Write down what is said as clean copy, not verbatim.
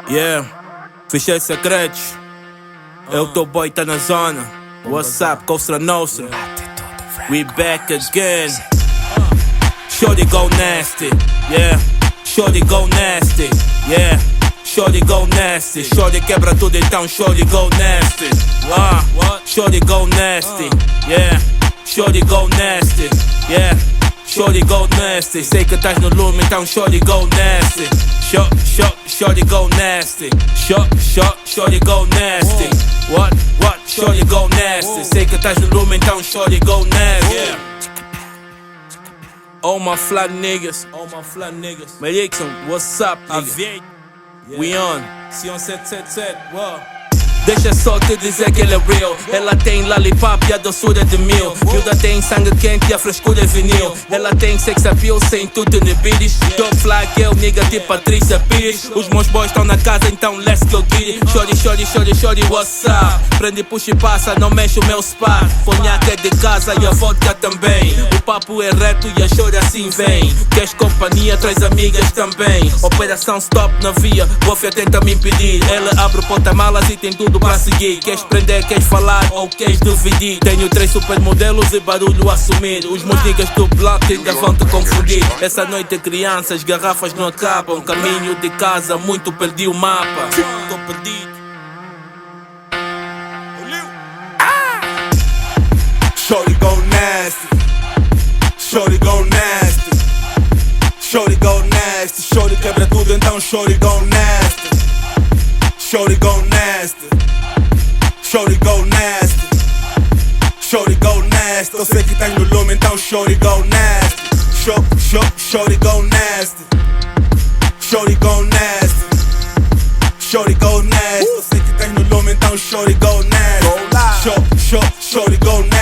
Yeah, fichei secretos. Eu teu boy tá na zona. What's up, Costa Nostra? We back again. Shorty go nasty, yeah. Shorty go nasty, yeah. Shorty go nasty. Shorty quebra tudo, então shorty go nasty. Shorty go nasty, yeah. Shorty go nasty, yeah. Shorty go nasty. Sei que estás no lume, então shorty go nasty. Shorty go nasty. Shorty go nasty. What? Shorty go nasty. Sei que estás no lume, então shorty go nasty. All my fly niggas. Melixon, what's up, nigga? We on. Sion 777, wow. Deixa só te dizer que ele é real. Ela tem lollipop e a doçura de mil. Miúda tem sangue quente e a frescura é vinil. Ela tem sex appeal sem tudo inibidos. Top fly girl, nigga tipo Patrícia Pires. Os meus boys estão na casa, então let's go get it. Shorty, what's up? Prende, puxa e passa, não mexe o meu spa. Conhaque é de casa e a vodka também. O papo é reto e a shorty assim vem. Queres companhia, traz amigas também. Operação stop na via, Bofia tenta me impedir. Ela abre o porta-malas e tem tudo pra seguir. Queres prender, queres falar ou queres dividir? Tenho 3 supermodelos e barulho a assumir. Os meus niggas do bloco ainda vão te confundir. Essa noite crianças, garrafas não acabam. Caminho de casa, muito perdi o mapa. Tô perdido. Shorty go nasty. Shorty go nasty. Shorty go nasty. Shorty quebra tudo, então shorty go nasty. Shorty go nasty. Shorty go nasty. Shorty go nasty. Eu sei que tá no lume, então shorty go nasty. Shorty go nasty. Shorty go nasty. Shorty go nasty. Eu sei que tá no lume, então shorty go nasty. Shorty go nasty.